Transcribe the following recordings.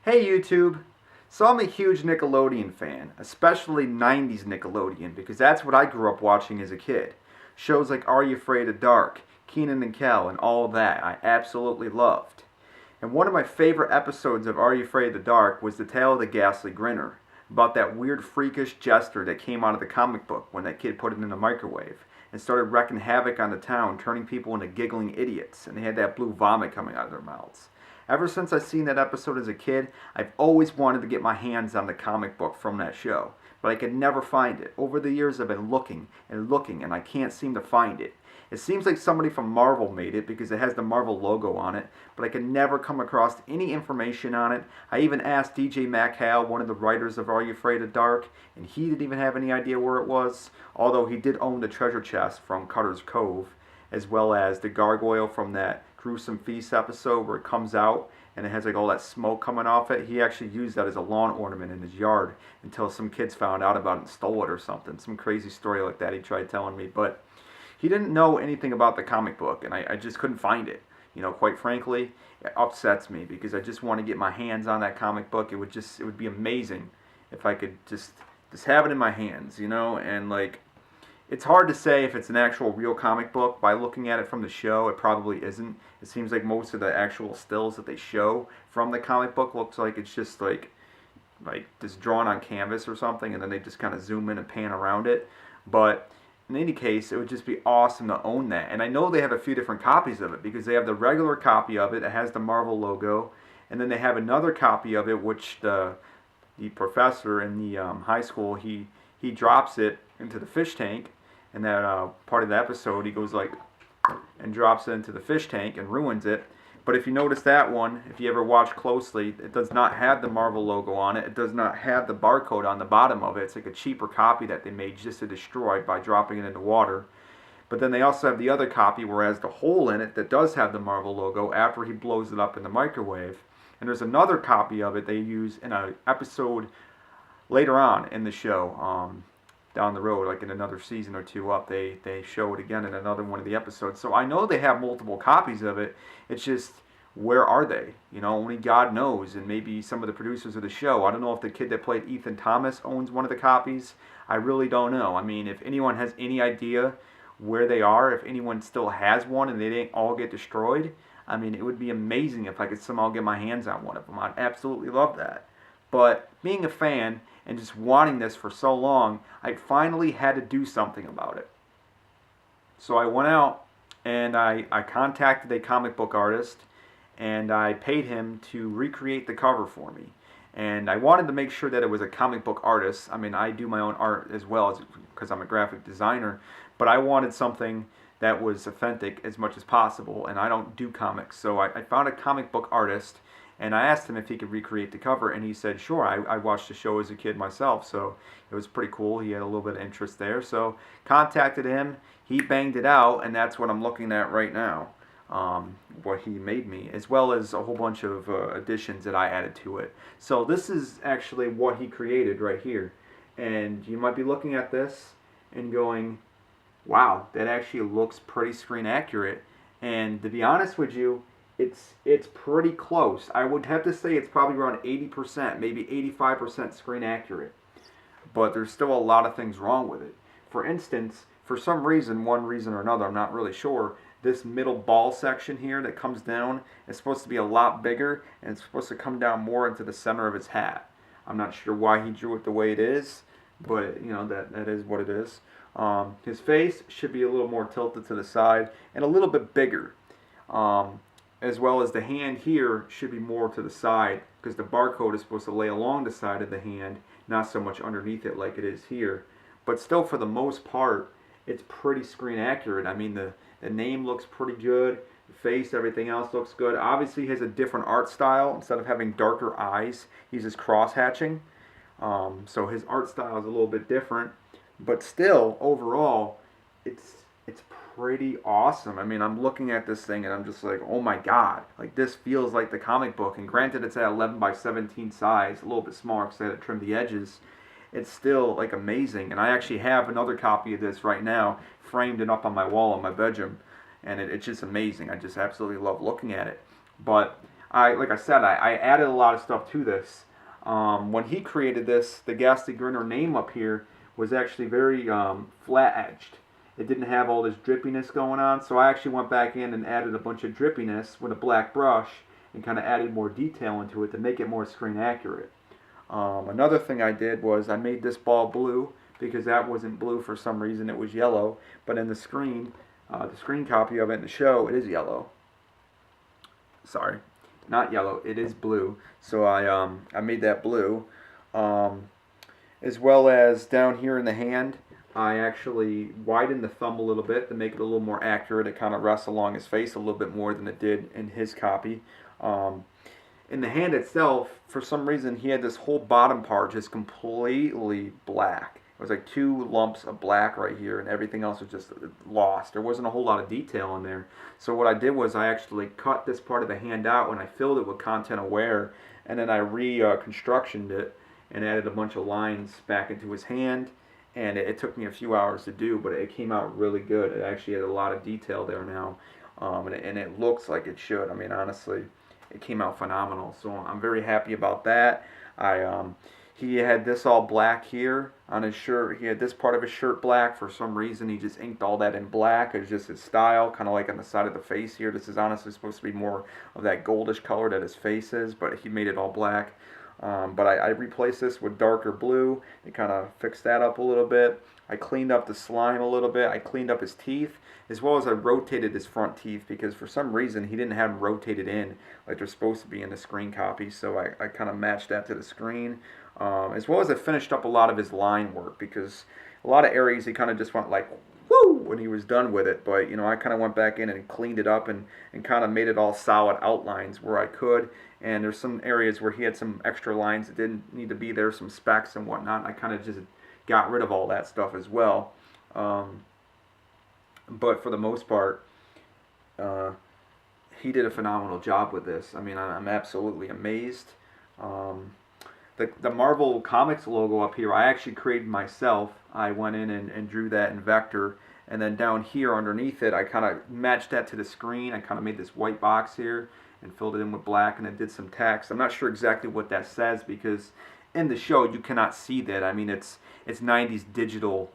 Hey YouTube! So I'm a huge Nickelodeon fan, especially 90s Nickelodeon, because that's what I grew up watching as a kid. Shows like Are You Afraid of Dark, Keenan and Kel, and all that I absolutely loved. And one of my favorite episodes of Are You Afraid of the Dark was the tale of the Ghastly Grinner, about that weird freakish jester that came out of the comic book when that kid put it in the microwave and started wreaking havoc on the town, turning people into giggling idiots, and they had that blue vomit coming out of their mouths. Ever since I seen that episode as a kid, I've always wanted to get my hands on the comic book from that show, but I could never find it. Over the years I've been looking and looking and I can't seem to find it. It seems like somebody from Marvel made it because it has the Marvel logo on it, but I could never come across any information on it. I even asked DJ MacHale, one of the writers of Are You Afraid of Dark, and he didn't even have any idea where it was, although he did own the treasure chest from Cutter's Cove, as well as the gargoyle from that Gruesome Feast episode where it comes out and it has like all that smoke coming off it. He actually used that as a lawn ornament in his yard until some kids found out about it and stole it or something. Some crazy story like that he tried telling me, but he didn't know anything about the comic book, and I just couldn't find it. Quite frankly, it upsets me because I just want to get my hands on that comic book. It would be amazing if I could just have it in my hands, and like it's hard to say if it's an actual real comic book by looking at it from the show. It probably isn't. It seems like most of the actual stills that they show from the comic book looks like it's just like just drawn on canvas or something, and then they just kind of zoom in and pan around it. But in any case, it would just be awesome to own that. And I know they have a few different copies of it because they have the regular copy of it that has the Marvel logo, and then they have another copy of it which the professor in the high school he drops it into the fish tank, and that part of the episode he goes like and drops it into the fish tank and ruins it. But if you notice that one, if you ever watch closely, it does not have the Marvel logo on it. It does not have the barcode on the bottom of it. It's like a cheaper copy that they made just to destroy by dropping it into water. But then they also have the other copy where it has the hole in it that does have the Marvel logo after he blows it up in the microwave. And there's another copy of it they use in an episode later on in the show, down the road, like in another season or two up, they show it again in another one of the episodes. So I know they have multiple copies of it. It's just, where are they? Only God knows, and maybe some of the producers of the show. I don't know if the kid that played Ethan Thomas owns one of the copies. I really don't know. I mean, if anyone has any idea where they are, if anyone still has one and they didn't all get destroyed, I mean, it would be amazing if I could somehow get my hands on one of them. I'd absolutely love that. But being a fan and just wanting this for so long, I finally had to do something about it. So I went out and I contacted a comic book artist and I paid him to recreate the cover for me. And I wanted to make sure that it was a comic book artist. I mean, I do my own art as well because I'm a graphic designer, but I wanted something that was authentic as much as possible, and I don't do comics. So I found a comic book artist, and I asked him if he could recreate the cover, and he said, sure. I watched the show as a kid myself, so it was pretty cool. He had a little bit of interest there. So contacted him. He banged it out, and that's what I'm looking at right now, what he made me, as well as a whole bunch of additions that I added to it. So this is actually what he created right here. And you might be looking at this and going, wow, that actually looks pretty screen accurate. And to be honest with you, it's pretty close. I would have to say it's probably around 80%, maybe 85% screen accurate. But there's still a lot of things wrong with it. For instance, for some reason, one reason or another, I'm not really sure, this middle ball section here that comes down is supposed to be a lot bigger, and it's supposed to come down more into the center of his hat. I'm not sure why he drew it the way it is, but that is what it is. His face should be a little more tilted to the side and a little bit bigger, as well as the hand here should be more to the side because the barcode is supposed to lay along the side of the hand, not so much underneath it like it is here. But still, for the most part, it's pretty screen accurate. I mean, the name looks pretty good, the face, everything else looks good. Obviously, he has a different art style. Instead of having darker eyes, he uses cross-hatching. So his art style is a little bit different. But still, overall, it's pretty awesome. I mean, I'm looking at this thing and I'm just like, oh my god, like this feels like the comic book. And granted, it's at 11 by 17 size, a little bit smaller because I had to trim the edges. It's still like amazing. And I actually have another copy of this right now, framed and up on my wall in my bedroom, and it's just amazing. I just absolutely love looking at it. But like I said, I added a lot of stuff to this. When he created this, the Ghastly Grinner name up here was actually very flat edged. It didn't have all this drippiness going on, so I actually went back in and added a bunch of drippiness with a black brush and kind of added more detail into it to make it more screen accurate. Another thing I did was I made this ball blue because that wasn't blue for some reason, it was yellow, but in the screen copy of it in the show, it is yellow. Sorry, not yellow, it is blue. So I made that blue. As well as down here in the hand, I actually widened the thumb a little bit to make it a little more accurate. It kind of rests along his face a little bit more than it did in his copy. In the hand itself, for some reason, he had this whole bottom part just completely black. It was like 2 lumps of black right here, and everything else was just lost. There wasn't a whole lot of detail in there. So what I did was I actually cut this part of the hand out and I filled it with content aware, and then I reconstructioned it and added a bunch of lines back into his hand. And it took me a few hours to do, but it came out really good. It actually had a lot of detail there now, and it looks like it should. I mean, honestly, it came out phenomenal. So I'm very happy about that. He had this all black here on his shirt. He had this part of his shirt black. For some reason, he just inked all that in black. It's just his style, kind of like on the side of the face here. This is honestly supposed to be more of that goldish color that his face is, but he made it all black. But I replaced this with darker blue and kind of fixed that up a little bit. I cleaned up the slime a little bit. I cleaned up his teeth, as well as I rotated his front teeth because for some reason he didn't have them rotated in like they're supposed to be in the screen copy. So I kind of matched that to the screen. As well as I finished up a lot of his line work because a lot of areas he kind of just went like woo when he was done with it. But I kind of went back in and cleaned it up and kind of made it all solid outlines where I could. And there's some areas where he had some extra lines that didn't need to be there, some specs and whatnot. I kind of just got rid of all that stuff as well. But for the most part, he did a phenomenal job with this. I mean, I'm absolutely amazed. The Marvel Comics logo up here, I actually created myself. I went in and drew that in vector. And then down here underneath it, I kind of matched that to the screen. I kind of made this white box here and filled it in with black, and it did some text. I'm not sure exactly what that says because in the show you cannot see that. I mean, it's 90s digital,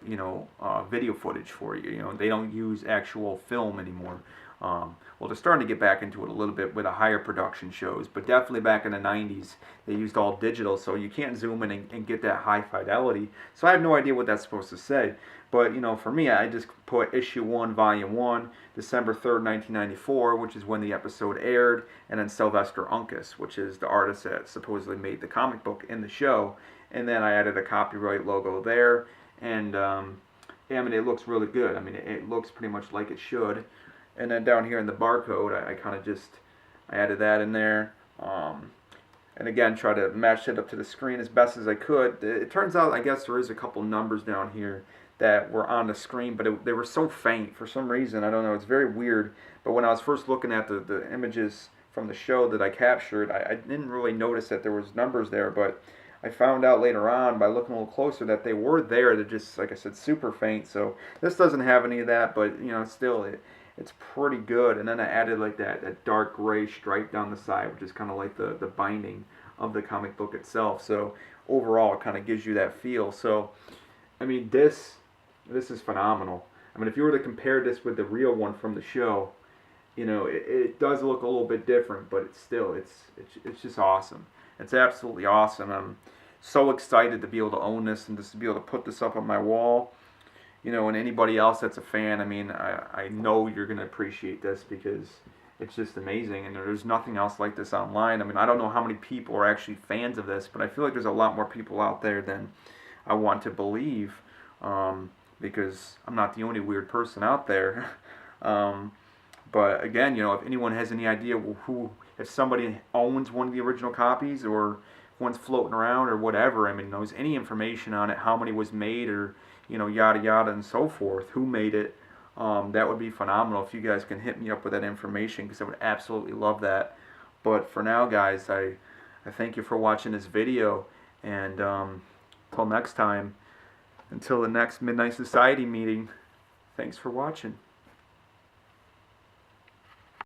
video footage for you. They don't use actual film anymore. Well, they're starting to get back into it a little bit with the higher production shows, but definitely back in the 90s they used all digital, so you can't zoom in and get that high fidelity. So I have no idea what that's supposed to say. But for me, I just put issue 1, volume 1, December 3rd, 1994, which is when the episode aired, and then Sylvester Uncas, which is the artist that supposedly made the comic book in the show. And then I added a copyright logo there, and yeah, I mean, it looks really good. I mean, it looks pretty much like it should. And then down here in the barcode, I kind of just added that in there. And again, try to match it up to the screen as best as I could. It turns out, I guess there is a couple numbers down here that were on the screen, but they were so faint for some reason. I don't know. It's very weird. But when I was first looking at the images from the show that I captured, I didn't really notice that there was numbers there. But I found out later on by looking a little closer that they were there. They're just, like I said, super faint. So this doesn't have any of that, but still it's pretty good. And then I added like that dark gray stripe down the side, which is kind of like the binding of the comic book itself. So overall, it kind of gives you that feel. So I mean, this is phenomenal. I mean, if you were to compare this with the real one from the show, it does look a little bit different, but it's just awesome. It's absolutely awesome. I'm so excited to be able to own this and just to be able to put this up on my wall. And anybody else that's a fan, I mean, I know you're going to appreciate this because it's just amazing, and there's nothing else like this online. I mean, I don't know how many people are actually fans of this, but I feel like there's a lot more people out there than I want to believe, because I'm not the only weird person out there. But again, if anyone has any idea if somebody owns one of the original copies or one's floating around or whatever, I mean, knows any information on it, how many was made, or yada yada and so forth, who made it, that would be phenomenal if you guys can hit me up with that information, because I would absolutely love that. But for now, guys, I thank you for watching this video, and till next time, until the next Midnight Society meeting, thanks for watching.